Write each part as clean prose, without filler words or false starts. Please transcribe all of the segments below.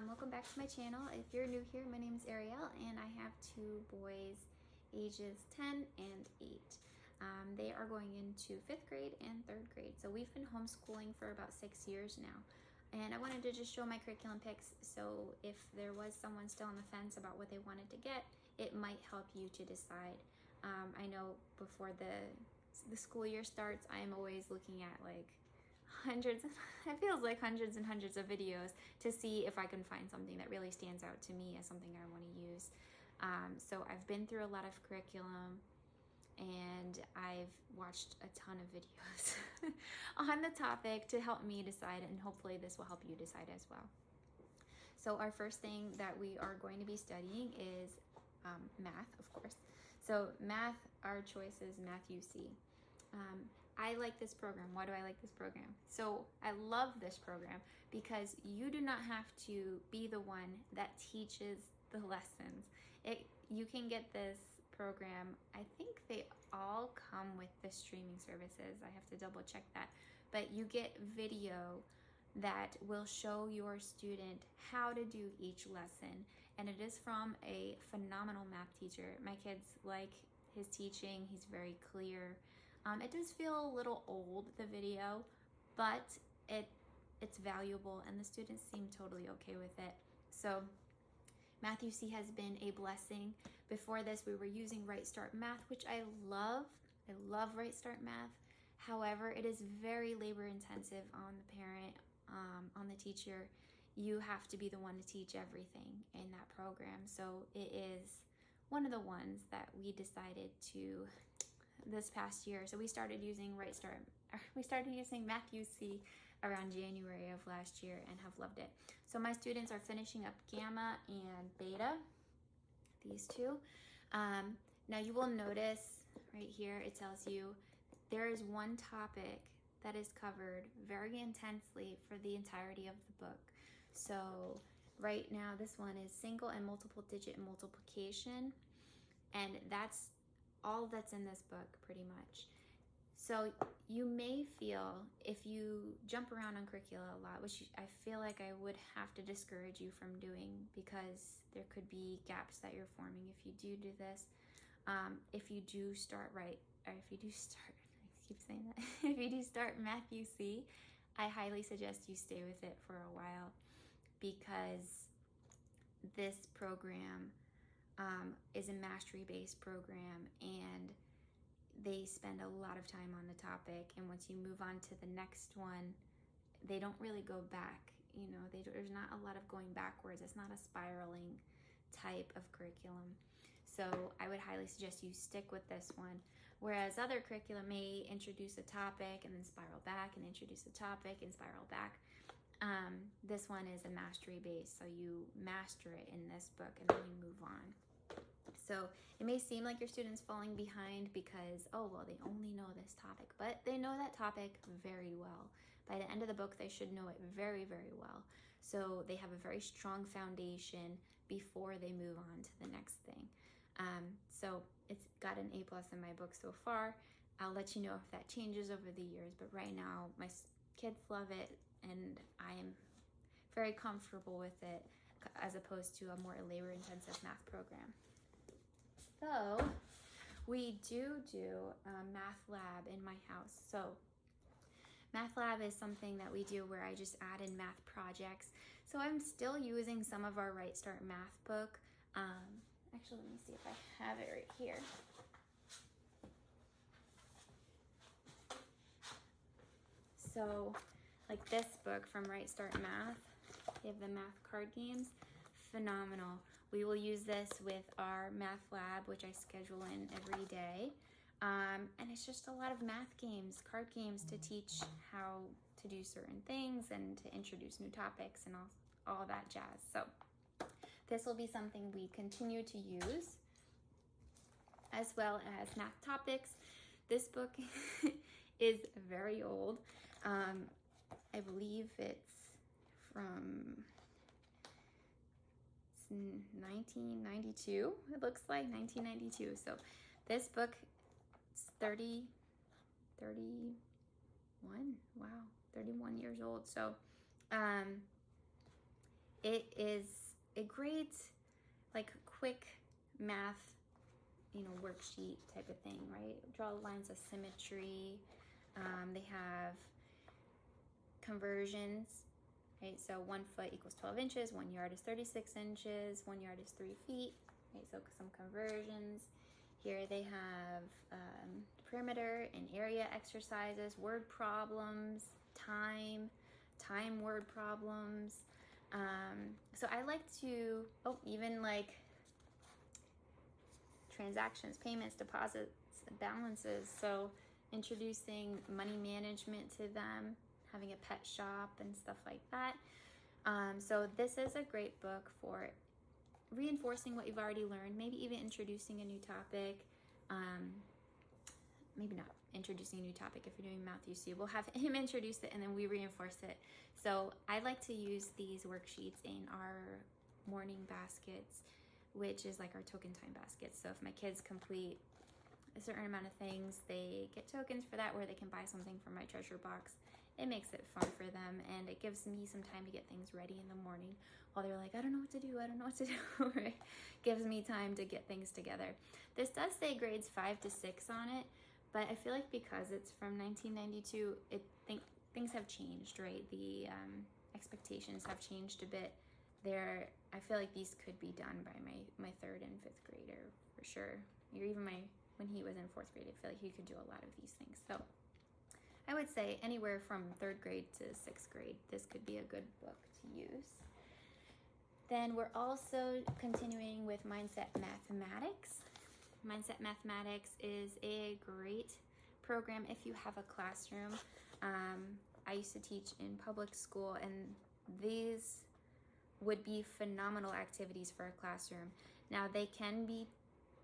Welcome back to my channel. If you're new here, my name is Ariel and I have two boys ages 10 and 8. They are going into 5th grade and 3rd grade. So we've been homeschooling for about 6 years now. And I wanted to just show my curriculum pics, so if there was someone still on the fence about what they wanted to get, it might help you to decide. I know before the school year starts, I am always looking at like it feels like hundreds and hundreds of videos to see if I can find something that really stands out to me as something I want to use. So I've been through a lot of curriculum and I've watched a ton of videos on the topic to help me decide, and hopefully this will help you decide as well. So our first thing that we are going to be studying is math, of course. So math, our choice is Math UC. I like this program. Why do I like this program? So I love this program because you do not have to be the one that teaches the lessons. You can get this program, I think they all come with the streaming services. I have to double check that. But you get video that will show your student how to do each lesson. And it is from a phenomenal math teacher. My kids like his teaching. He's very clear. It does feel a little old, the video, but it's valuable and the students seem totally okay with it. So Math UC has been a blessing. Before this, we were using Right Start Math, which I love. I love Right Start Math. However, it is very labor intensive on the parent, on the teacher. You have to be the one to teach everything in that program. So it is one of the ones that we decided to this past year. So we started using Math UC around January of last year and have loved it. So my students are finishing up Gamma and Beta, these two. Now you will notice right here, it tells you there is one topic that is covered very intensely for the entirety of the book. So right now this one is single and multiple digit multiplication, and that's all that's in this book pretty much. So you may feel, if you jump around on curricula a lot, which I feel like I would have to discourage you from doing because there could be gaps that you're forming if you do this. If you do start if you do start Math UC, I highly suggest you stay with it for a while because this program is a mastery-based program and they spend a lot of time on the topic, and once you move on to the next one, they don't really go back. You know, there's not a lot of going backwards. It's not a spiraling type of curriculum. So I would highly suggest you stick with this one. Whereas other curriculum may introduce a topic and then spiral back and introduce a topic and spiral back. This one is a mastery base, so you master it in this book and then you move on. So it may seem like your student's falling behind because, oh, well, they only know this topic, but they know that topic very well. By the end of the book, they should know it very, very well. So they have a very strong foundation before they move on to the next thing. So it's got an A+ in my book so far. I'll let you know if that changes over the years, but right now my kids love it and I am very comfortable with it as opposed to a more labor-intensive math program. So we do a math lab in my house. So math lab is something that we do where I just add in math projects. So I'm still using some of our Right Start Math book. Actually, let me see if I have it right here. So like this book from Right Start Math, they have the math card games. Phenomenal. We will use this with our math lab, which I schedule in every day. And it's just a lot of math games, card games to teach how to do certain things and to introduce new topics and all that jazz. So this will be something we continue to use, as well as math topics. This book is very old. I believe it's from 1992, it looks like 1992. So this book is 31, wow, 31 years old. So it grades like quick math, worksheet type of thing, right? Draw lines of symmetry. They have conversions, right? So 1 foot equals 12 inches, 1 yard is 36 inches, 1 yard is 3 feet, right? So some conversions. Here they have perimeter and area exercises, word problems, time word problems. So I like to, even like transactions, payments, deposits, balances. So introducing money management to them, having a pet shop and stuff like that. So this is a great book for reinforcing what you've already learned, maybe even introducing a new topic. Maybe not introducing a new topic if you're doing math UC. We'll have him introduce it and then we reinforce it. So I like to use these worksheets in our morning baskets, which is like our token time baskets. So if my kids complete a certain amount of things, they get tokens for that, where they can buy something from my treasure box. It makes it fun for them, and it gives me some time to get things ready in the morning while they're like, I don't know what to do, right? Gives me time to get things together. This does say grades 5 to 6 on it, but I feel like because it's from 1992, things have changed, right? The expectations have changed a bit. I feel like these could be done by my 3rd and 5th grader for sure. Or even when he was in 4th grade, I feel like he could do a lot of these things. So I would say anywhere from 3rd grade to 6th grade, this could be a good book to use. Then we're also continuing with Mindset Mathematics. Mindset Mathematics is a great program if you have a classroom. I used to teach in public school, and these would be phenomenal activities for a classroom. Now they can be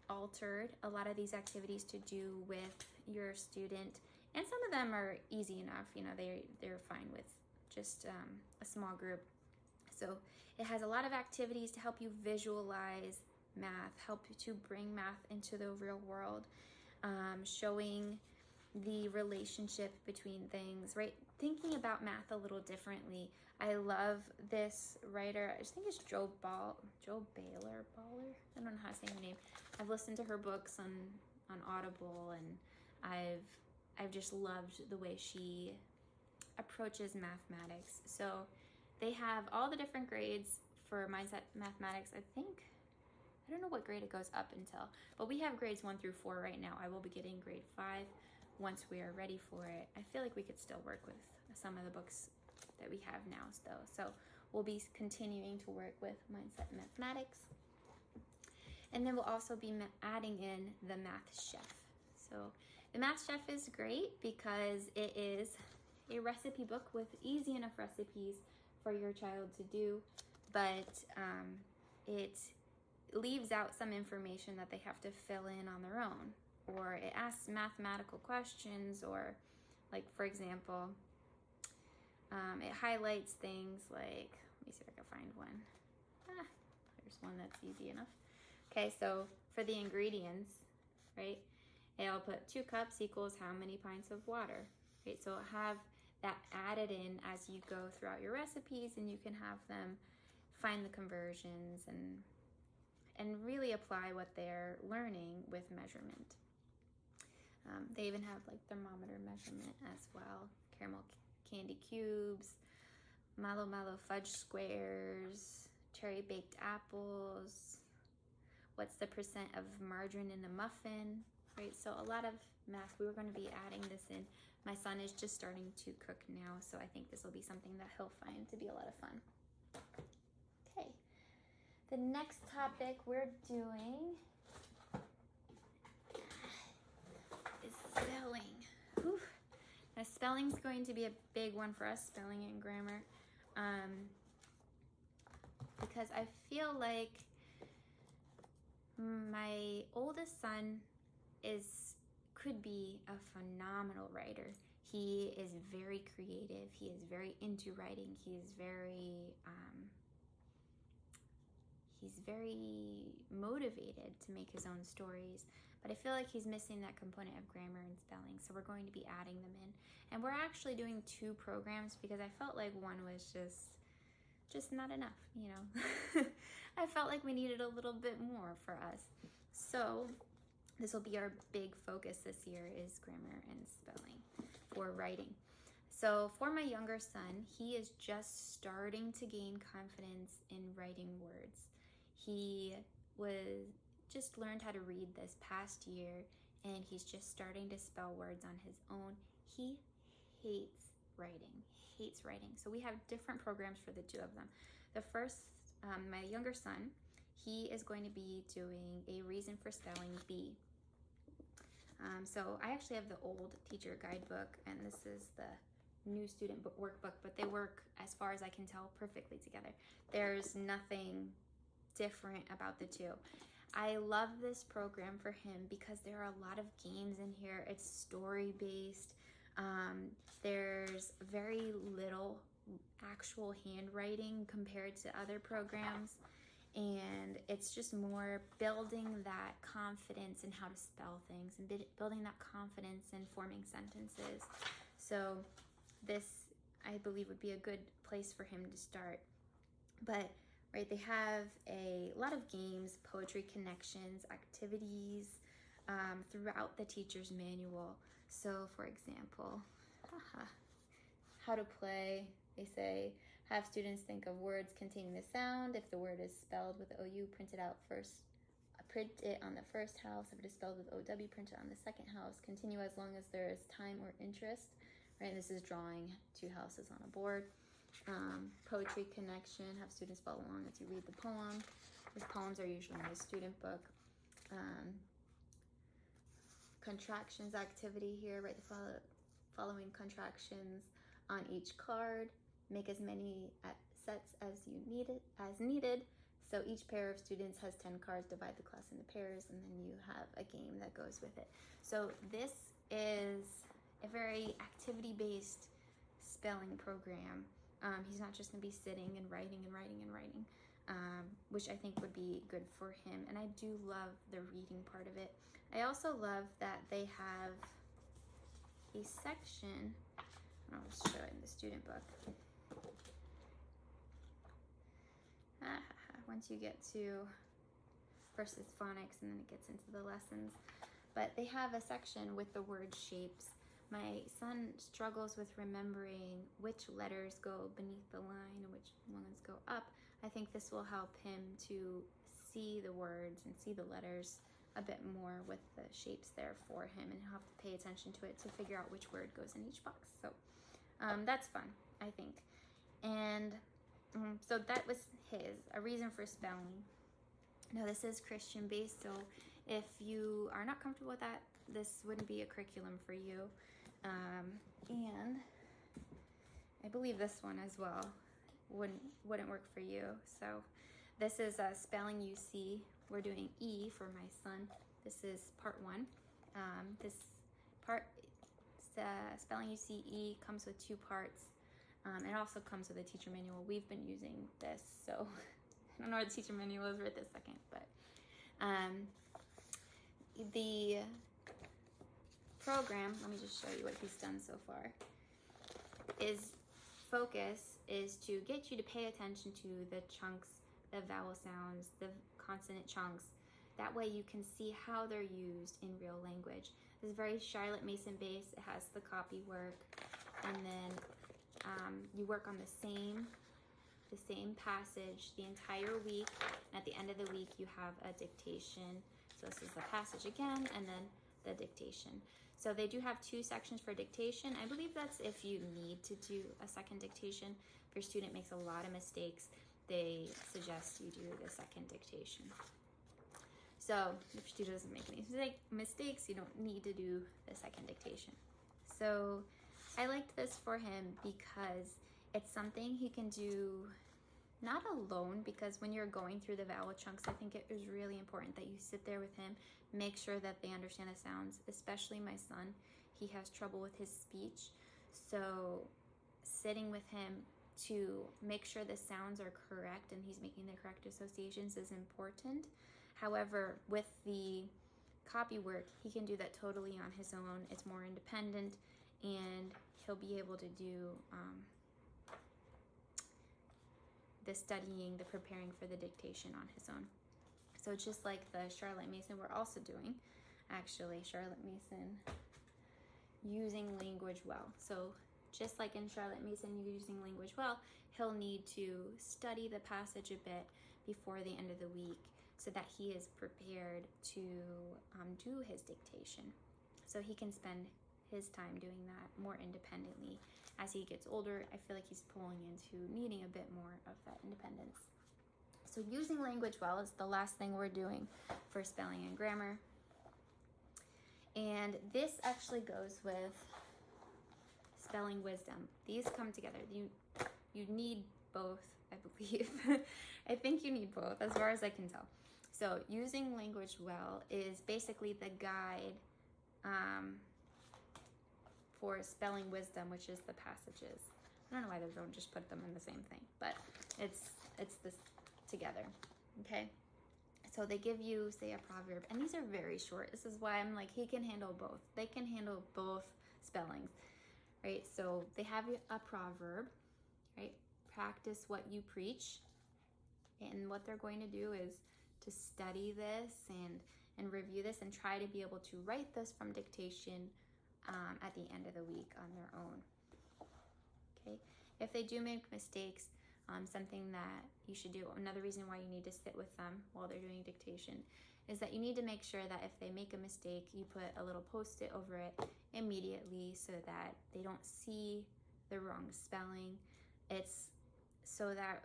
altered, a lot of these activities, to do with your student, and some of them are easy enough, they're fine with just a small group. So it has a lot of activities to help you visualize math, help you to bring math into the real world, showing the relationship between things, right? Thinking about math a little differently. I love this writer. I just think it's Jo Baylor. I don't know how to say her name. I've listened to her books on Audible, and I've just loved the way she approaches mathematics. So they have all the different grades for Mindset Mathematics. I don't know what grade it goes up until, but we have grades 1 through 4 right now. I will be getting grade 5 once we are ready for it. I feel like we could still work with some of the books that we have now though. So we'll be continuing to work with Mindset Mathematics. And then we'll also be adding in the Math Chef. So the Math Chef is great because it is a recipe book with easy enough recipes for your child to do, but it leaves out some information that they have to fill in on their own, or it asks mathematical questions, or like, for example, it highlights things like, let me see if I can find one. There's one that's easy enough. Okay, so for the ingredients, right, it'll put 2 cups equals how many pints of water, right? So have that added in as you go throughout your recipes, and you can have them find the conversions and really apply what they're learning with measurement. They even have like thermometer measurement as well, caramel candy cubes, mallow fudge squares, cherry baked apples, what's the percent of margarine in a muffin, right? So a lot of math. We were going to be adding this in. My son is just starting to cook now, so I think this will be something that he'll find to be a lot of fun. Okay, the next topic we're doing is spelling. Whew. Now, spelling's going to be a big one for us, spelling and grammar, because I feel like my oldest son could be a phenomenal writer. He is very creative. He is very into writing. He's very motivated to make his own stories. But I feel like he's missing that component of grammar and spelling. So we're going to be adding them in. And we're actually doing 2 programs because I felt like one was just just not enough, you know. I felt like we needed a little bit more for us. So this will be our big focus this year, is grammar and spelling for writing. So for my younger son, he is just starting to gain confidence in writing words. He was just learned how to read this past year, and he's just starting to spell words on his own. He hates writing. So we have different programs for the two of them. The first, my younger son, he is going to be doing a reason for spelling bee. So I actually have the old teacher guidebook, and this is the new student workbook, but they work, as far as I can tell, perfectly together. There's nothing different about the two. I love this program for him because there are a lot of games in here. It's story based. There's very little actual handwriting compared to other programs, and it's just more building that confidence in how to spell things and building that confidence in forming sentences. So this, I believe, would be a good place for him to start. But right, they have a lot of games, poetry connections, activities throughout the teacher's manual. So for example, how to play, they say, have students think of words containing the sound. If the word is spelled with OU, print it out first. Print it on the first house. If it is spelled with OW, print it on the second house. Continue as long as there is time or interest. Right, this is drawing two houses on a board. Poetry connection, have students follow along as you read the poem. These poems are usually in the student book. Contractions activity here, write the following contractions on each card. Make as many sets as needed. So each pair of students has 10 cards. Divide the class into pairs, and then you have a game that goes with it. So this is a very activity-based spelling program. He's not just going to be sitting and writing, which I think would be good for him. And I do love the reading part of it. I also love that they have a section, I'll just show it in the student book. Once you get to, first it's phonics and then it gets into the lessons. But they have a section with the word shapes. My son struggles with remembering which letters go beneath the line and which ones go up. I think this will help him to see the words and see the letters a bit more with the shapes there for him, and he'll have to pay attention to it to figure out which word goes in each box. So that's fun, I think. And so that was a reason for spelling. Now this is Christian based, so if you are not comfortable with that, this wouldn't be a curriculum for you. And I believe this one as well wouldn't work for you. So this is spelling UC. We're doing E for my son. This is part 1. This part, spelling UC E, comes with 2 parts. It also comes with a teacher manual. We've been using this, so I don't know where the teacher manual is right this second, but the program, let me just show you what he's done so far, focus is to get you to pay attention to the chunks, the vowel sounds, the consonant chunks. That way you can see how they're used in real language. This is very Charlotte Mason based. It has the copy work, and then you work on the same passage the entire week. And at the end of the week, you have a dictation. So this is the passage again, and then the dictation. So they do have 2 sections for dictation. I believe that's if you need to do a second dictation. If your student makes a lot of mistakes, they suggest you do the second dictation. So if your student doesn't make any mistakes, you don't need to do the second dictation. So I liked this for him because it's something he can do not alone, because when you're going through the vowel chunks, I think it is really important that you sit there with him, make sure that they understand the sounds, especially my son. He has trouble with his speech. So sitting with him to make sure the sounds are correct and he's making the correct associations is important. However, with the copy work, he can do that totally on his own. It's more independent, and he'll be able to do the studying, the preparing for the dictation on his own. So just like the Charlotte Mason we're also doing, actually, Charlotte Mason using language well. So just like in Charlotte Mason using language well, he'll need to study the passage a bit before the end of the week so that he is prepared to do his dictation. So he can spend his time doing that more independently. As he gets older, I feel like he's pulling into needing a bit more of that independence. So using language well is the last thing we're doing for spelling and grammar. And this actually goes with spelling wisdom. These come together. You need both, I believe. I think you need both, as far as I can tell. So using language well is basically the guide for spelling wisdom, which is the passages. I don't know why they don't just put them in the same thing, but it's this together, okay? So they give you, say, a proverb, and these are very short. This is why I'm like, he can handle both. They can handle both spellings, right? So they have a proverb, right? Practice what you preach. And what they're going to do is to study this and review this and try to be able to write this from dictation at the end of the week on their own, okay? If they do make mistakes, something that you should do, another reason why you need to sit with them while they're doing dictation, is that you need to make sure that if they make a mistake, you put a little post-it over it immediately so that they don't see the wrong spelling. It's so that,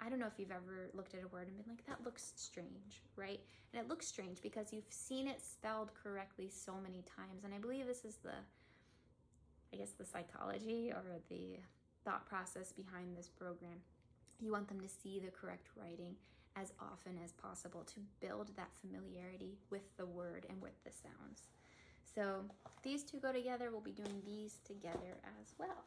I don't know if you've ever looked at a word and been like, that looks strange, right? And it looks strange because you've seen it spelled correctly so many times. And I believe this is the psychology or the thought process behind this program. You want them to see the correct writing as often as possible to build that familiarity with the word and with the sounds. So these two go together. We'll be doing these together as well.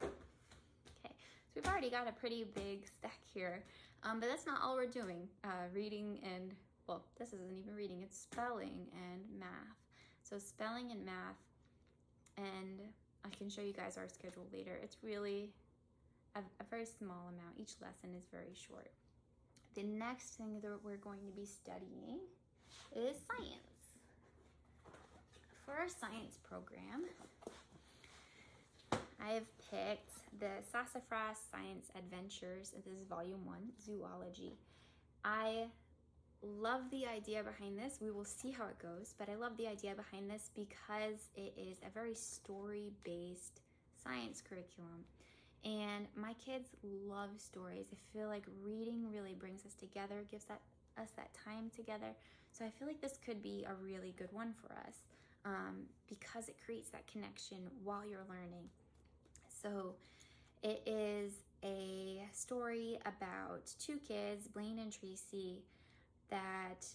Okay, so we've already got a pretty big stack here, but that's not all we're doing. Reading and, well, this isn't even reading, it's spelling and math. So spelling and math, and I can show you guys our schedule later. It's really a very small amount. Each lesson is very short. The next thing that we're going to be studying is science. For our science program, I've picked the Sassafras Science Adventures. This is volume 1, Zoology. I love the idea behind this. We will see how it goes, but I love the idea behind this because it is a very story-based science curriculum. And my kids love stories. I feel like reading really brings us together, gives us that time together. So I feel like this could be a really good one for us because it creates that connection while you're learning. So it is a story about two kids, Blaine and Tracy, that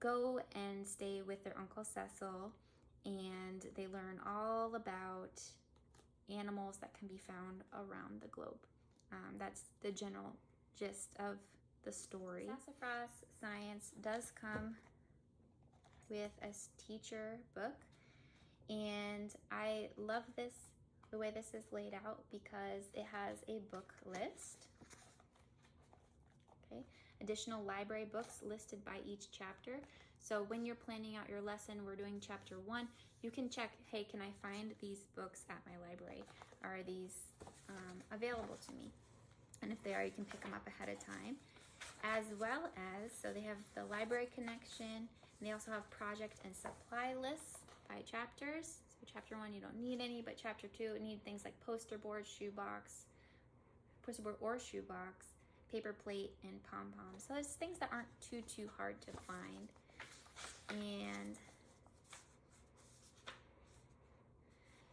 go and stay with their Uncle Cecil, and they learn all about animals that can be found around the globe. That's the general gist of the story. Sassafras Science does come with a teacher book, and I love this, the way this is laid out, because it has a book list. Okay, additional library books listed by each chapter. So when you're planning out your lesson, we're doing chapter 1, you can check, hey, can I find these books at my library? Are these available to me? And if they are, you can pick them up ahead of time. As well as, so they have the library connection, and they also have project and supply lists by chapters. So chapter 1, you don't need any, but chapter 2, you need things like poster board, poster board or shoebox, paper plate, and pom-poms. So there's things that aren't too hard to find. And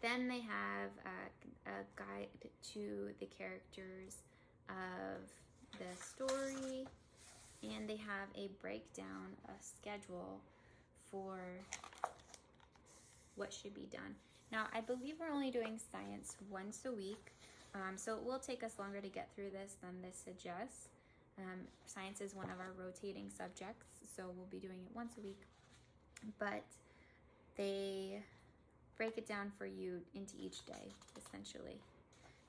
then they have a guide to the characters of the story, and they have a breakdown, a schedule for what should be done. Now, I believe we're only doing science once a week, so it will take us longer to get through this than this suggests. Science is one of our rotating subjects, so we'll be doing it once a week, but they break it down for you into each day, essentially.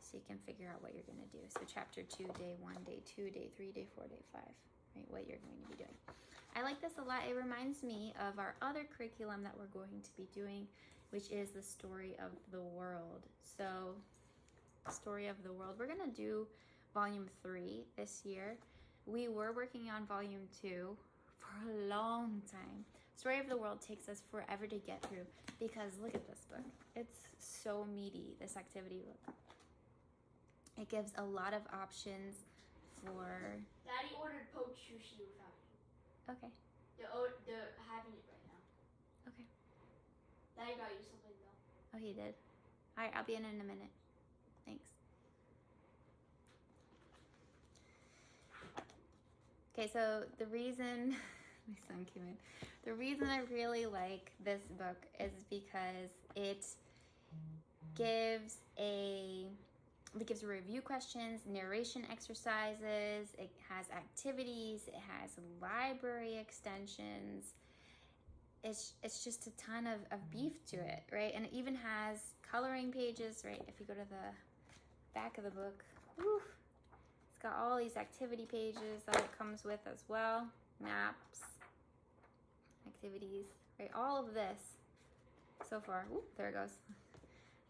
so you can figure out what you're going to do. So chapter 2, day 1, day 2, day 3, day 4, day 5, right? What you're going to be doing. I like this a lot. It reminds me of our other curriculum that we're going to be doing, which is the story of the world. So story of the world, we're going to do volume 3 this year. We were working on volume 2 for a long time. Story of the world takes us forever to get through because look at this book. It's so meaty, this activity book. It gives a lot of options for... Daddy ordered poached sushi without you. Okay. They're having it right now. Okay. Daddy got you something though. Oh, he did? All right, I'll be in a minute. Thanks. Okay, so the reason... My son came in. The reason I really like this book is because it gives review questions, narration exercises, it has activities, it has library extensions. It's just a ton of beef to it, right? And it even has coloring pages, right? If you go to the back of the book, whew, it's got all these activity pages that it comes with as well. Maps, activities, right? All of this so far, ooh, there it goes.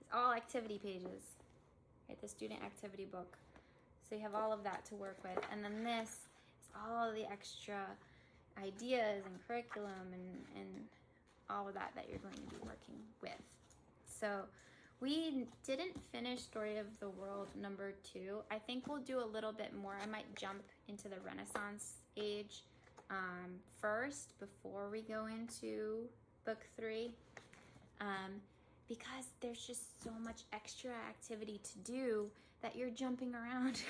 It's all activity pages, right? The student activity book. So you have all of that to work with. And then this is all the extra ideas and curriculum and all of that you're going to be working with. So we didn't finish Story of the World number 2. I think we'll do a little bit more. I might jump into the Renaissance age first before we go into book 3, because there's just so much extra activity to do that you're jumping around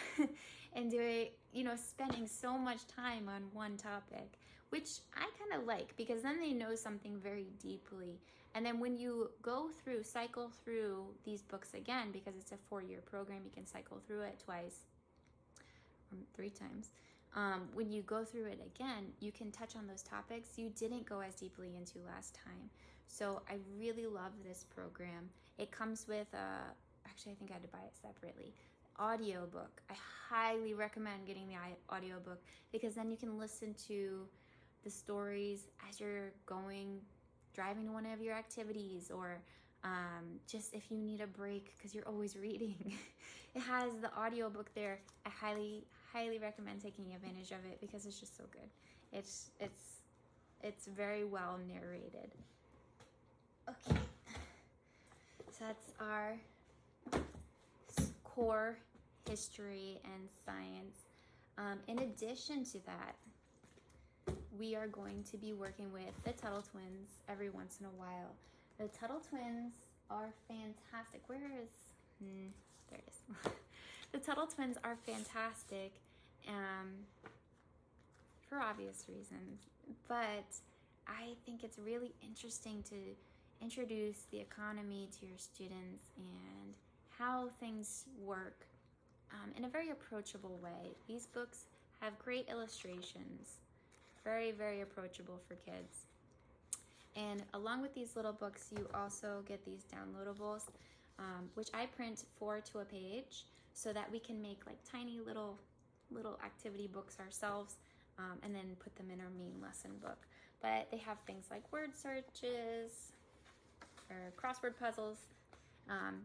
and doing, spending so much time on one topic, which I kind of like because then they know something very deeply. And then when you cycle through these books again, because it's a 4-year program, you can cycle through it twice or 3 times. When you go through it again, you can touch on those topics you didn't go as deeply into last time. So I really love this program. It comes with actually I think I had to buy it separately, audiobook. I highly recommend getting the audiobook because then you can listen to the stories as you're driving to one of your activities, or just if you need a break because you're always reading. It has the audiobook there. I highly recommend taking advantage of it because it's just so good. It's very well narrated. Okay, so that's our core history and science. In addition to that, we are going to be working with the Tuttle Twins every once in a while. The Tuttle Twins are fantastic. There it is. The Tuttle Twins are fantastic for obvious reasons, but I think it's really interesting to introduce the economy to your students and how things work in a very approachable way. These books have great illustrations, very, very approachable for kids. And along with these little books, you also get these downloadables, which I print 4 to a page so that we can make like tiny little activity books ourselves and then put them in our main lesson book. But they have things like word searches or crossword puzzles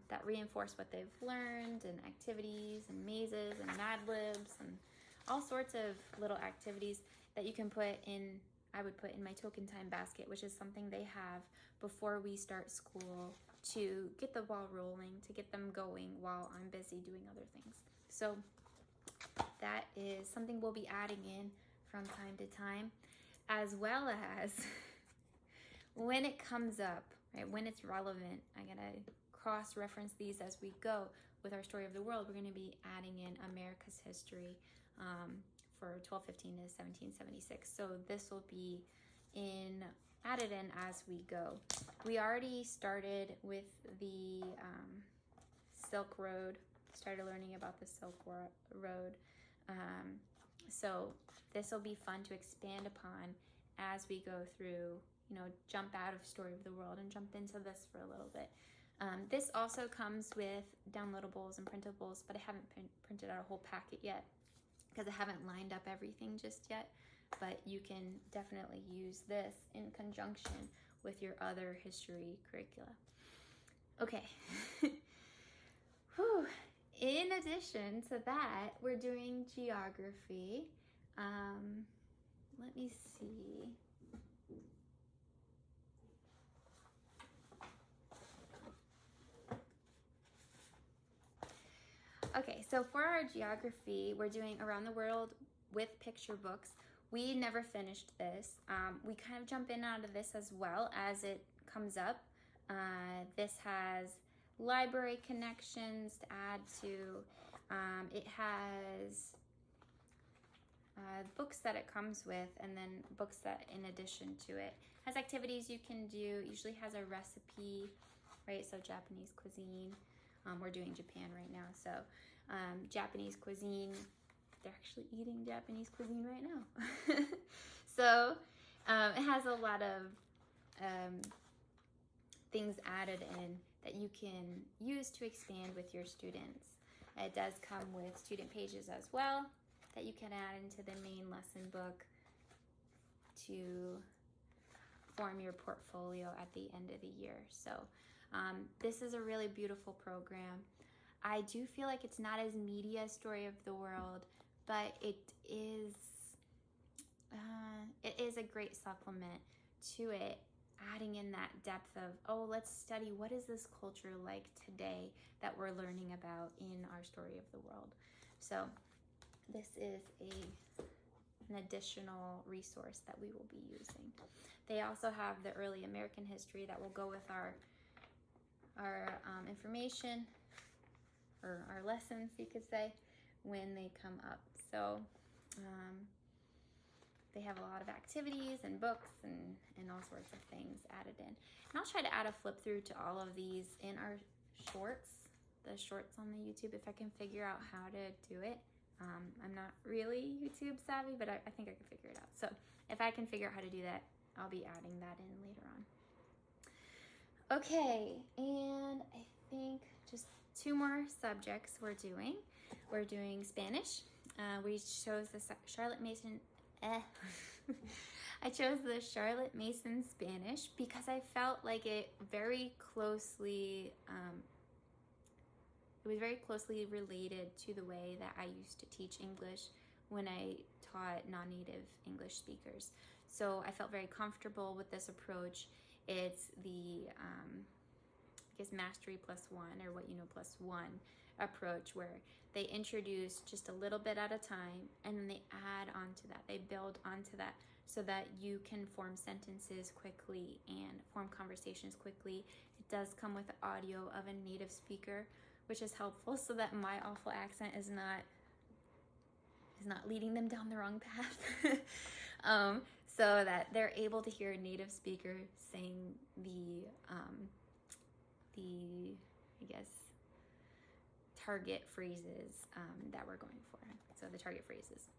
that reinforce what they've learned, and activities and mazes and Mad Libs and all sorts of little activities that you can I would put in my token time basket, which is something they have before we start school to get the ball rolling, to get them going while I'm busy doing other things. So that is something we'll be adding in from time to time, as well as when it comes up, right, when it's relevant. I'm gonna cross-reference these as we go with our Story of the World. We're gonna be adding in America's history for 1215 to 1776. So this will be added in as we go. We already started with the Silk Road, started learning about the Silk Road. So this will be fun to expand upon as we go through, jump out of Story of the World and jump into this for a little bit. This also comes with downloadables and printables, but I haven't printed out a whole packet yet because I haven't lined up everything just yet. But you can definitely use this in conjunction with your other history curricula. Okay. Whew. In addition to that, we're doing geography. Let me see. Okay, so for our geography, we're doing Around the World with picture books. We never finished this. We kind of jump in and out of this as well as it comes up. This has library connections to add to. It has books that it comes with, and then books that in addition to it. Has activities you can do. Usually has a recipe, right? So Japanese cuisine. We're doing Japan right now, so Japanese cuisine. They're actually eating Japanese cuisine right now. So it has a lot of things added in that you can use to expand with your students. It does come with student pages as well that you can add into the main lesson book to form your portfolio at the end of the year. So this is a really beautiful program. I do feel like it's not as meaty as Story of the World, but it is a great supplement to it, adding in that depth of, oh, let's study what is this culture like today that we're learning about in our Story of the World. So this is an additional resource that we will be using. They also have the early American history that will go with our information, or our lessons, you could say, when they come up. So they have a lot of activities and books and all sorts of things added in. And I'll try to add a flip through to all of these in our shorts, the shorts on the YouTube, if I can figure out how to do it. I'm not really YouTube savvy, but I think I can figure it out. So if I can figure out how to do that, I'll be adding that in later on. Okay, and I think just 2 more subjects we're doing. We're doing Spanish. We chose the Charlotte Mason. I chose the Charlotte Mason Spanish because I felt like it was very closely related to the way that I used to teach English when I taught non-native English speakers. So I felt very comfortable with this approach. It's the Mastery +1, or What You Know +1 approach, where they introduce just a little bit at a time and then they add onto that. They build onto that so that you can form sentences quickly and form conversations quickly. It does come with audio of a native speaker, which is helpful so that my awful accent is not leading them down the wrong path. So that they're able to hear a native speaker saying the I guess target phrases that we're going for. So the target phrases.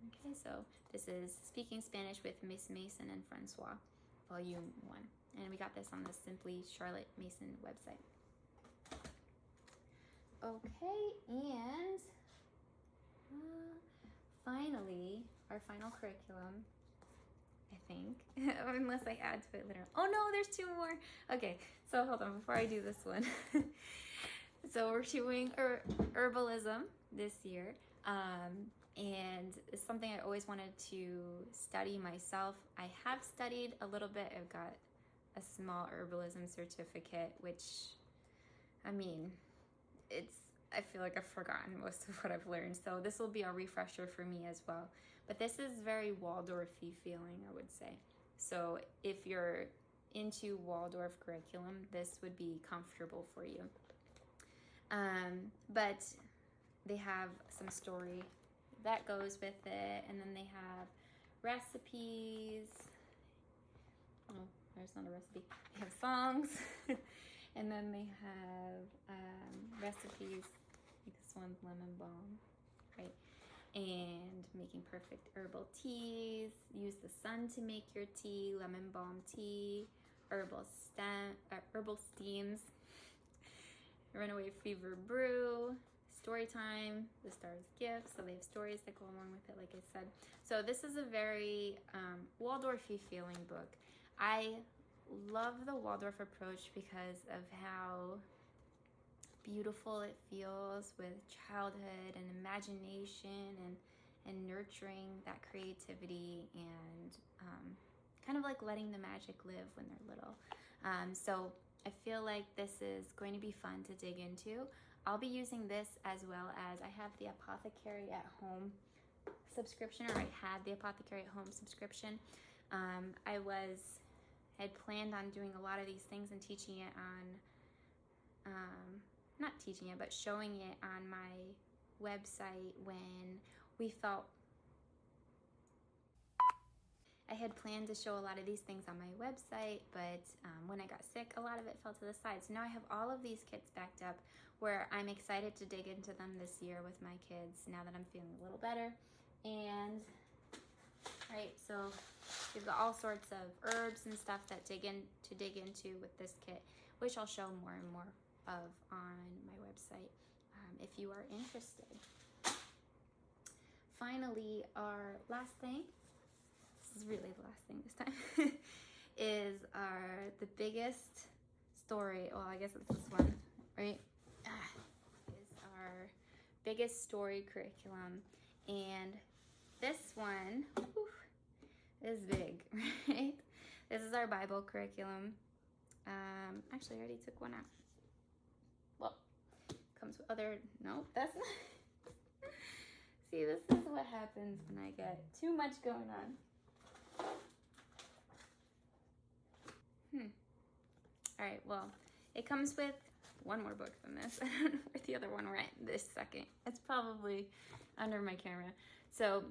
Okay, so this is Speaking Spanish with Miss Mason and Francois, Volume 1. And we got this on the Simply Charlotte Mason website. Okay, and finally, our final curriculum, I think, unless I add to it later. Oh no, there's 2 more. Okay, so hold on before I do this one. So we're doing herbalism this year, and it's something I always wanted to study myself. I have studied a little bit. I've got a small herbalism certificate, which, I mean, I feel like I've forgotten most of what I've learned. So this will be a refresher for me as well. But this is very Waldorf-y feeling, I would say. So if you're into Waldorf curriculum, this would be comfortable for you. But they have some story that goes with it, and then they have recipes. Oh, there's not a recipe. They have songs, and then they have recipes. This one's lemon balm, right? And making perfect herbal teas. Use the sun to make your tea. Lemon balm tea. Herbal steams. Runaway Fever Brew, Story Time, The Star's Gift. So they have stories that go along with it, like I said. So this is a very Waldorfy feeling book. I love the Waldorf approach because of how beautiful it feels with childhood and imagination and nurturing that creativity and kind of like letting the magic live when they're little. So I feel like this is going to be fun to dig into. I'll be using this as well as I have the Apothecary at Home subscription, or I had the Apothecary at Home subscription. I had planned on doing a lot of these things and teaching it on, not teaching it, but showing it on my website when we felt I had planned to show a lot of these things on my website, but when I got sick, a lot of it fell to the side. So now I have all of these kits backed up where I'm excited to dig into them this year with my kids now that I'm feeling a little better. And, right, so we've got all sorts of herbs and stuff that dig into with this kit, which I'll show more and more of on my website if you are interested. Finally, our last thing, this is really the last thing this time, is the biggest story, well, I guess it's this one, right? Is our biggest story curriculum. And this one is big, right? This is our Bible curriculum. Actually, I already took one out. Well, comes with other, no, that's not. See, this is what happens when I get too much going on. All right, well, it comes with one more book than this. I don't know where the other one went this second. It's probably under my camera. So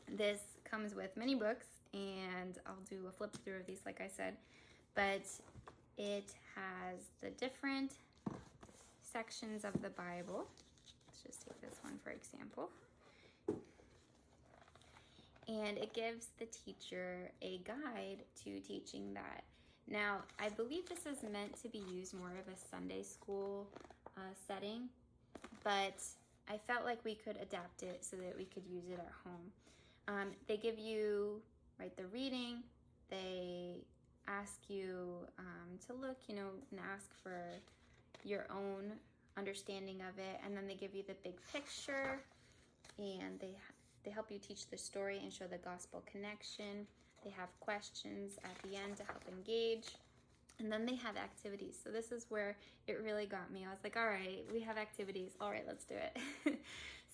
this comes with many books, and I'll do a flip through of these, like I said. But it has the different sections of the Bible. Let's just take this one, for example. And it gives the teacher a guide to teaching that. Now, I believe this is meant to be used more of a Sunday school setting, but I felt like we could adapt it so that we could use it at home. They give you, right, the reading. They ask you to look, and ask for your own understanding of it. And then they give you the big picture, and they help you teach the story and show the gospel connection. They have questions at the end to help engage. And then they have activities. So this is where it really got me. I was like, all right, we have activities. All right, let's do it.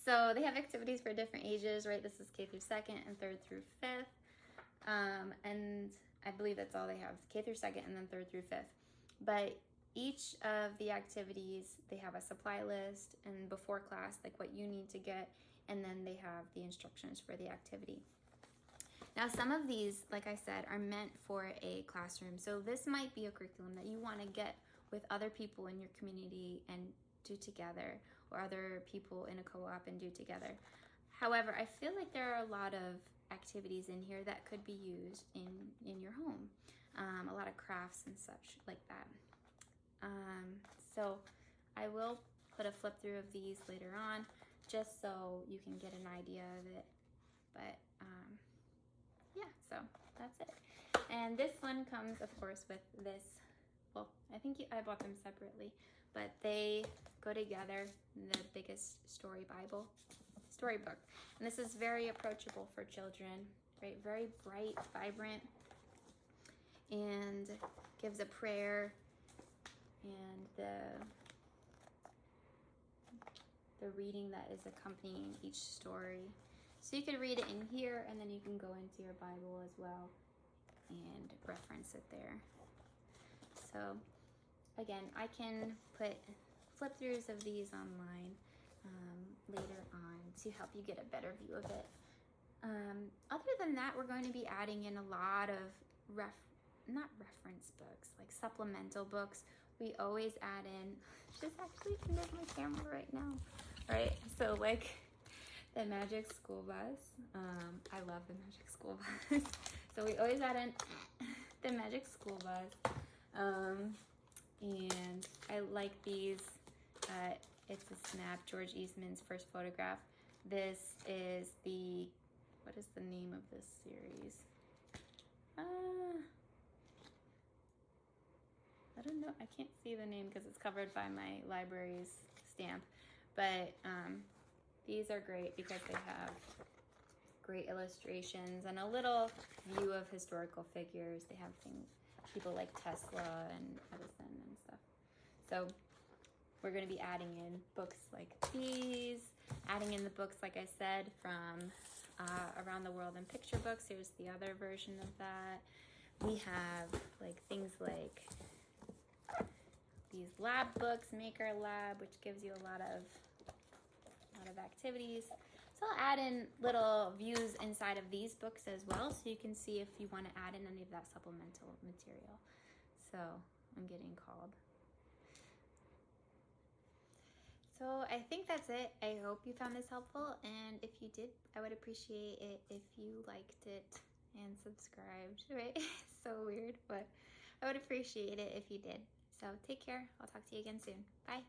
So they have activities for different ages, right? This is K through 2nd and 3rd through 5th. And I believe that's all they have, K through 2nd and then 3rd through 5th. But each of the activities, they have a supply list and before class, like what you need to get. And then they have the instructions for the activity. Now, some of these, like I said, are meant for a classroom. So this might be a curriculum that you want to get with other people in your community and do together, or other people in a co-op and do together. However, I feel like there are a lot of activities in here that could be used in your home. A lot of crafts and such like that. So I will put a flip through of these later on, just so you can get an idea of it. But yeah, so that's it. And this one comes, of course, with this. Well, I think I bought them separately, but they go together, the biggest storybook. And this is very approachable for children, right? Very bright, vibrant, and gives a prayer and the reading that is accompanying each story. So you could read it in here, and then you can go into your Bible as well and reference it there. So again, I can put flip-throughs of these online later on to help you get a better view of it. Other than that, we're going to be adding in a lot of not reference books, like supplemental books. We always add in, just actually can move my camera right now, right? So like the Magic School Bus. I love the Magic School Bus. So we always add in the Magic School Bus. And I like these It's a snap, George Eastman's first photograph. This is what is the name of this series? I don't know. I can't see the name because it's covered by my library's stamp. But these are great because they have great illustrations and a little view of historical figures. They have people like Tesla and Edison and stuff. So we're going to be adding in books like these, adding in the books, like I said, from Around the World in Picture Books. Here's the other version of that. We have like things like these lab books, Maker Lab, which gives you a lot of activities. So I'll add in little views inside of these books as well, so you can see if you want to add in any of that supplemental material. So I'm getting called. So I think that's it. I hope you found this helpful, and if you did, I would appreciate it if you liked it and subscribed, right? So weird, but I would appreciate it if you did. So take care. I'll talk to you again soon. Bye.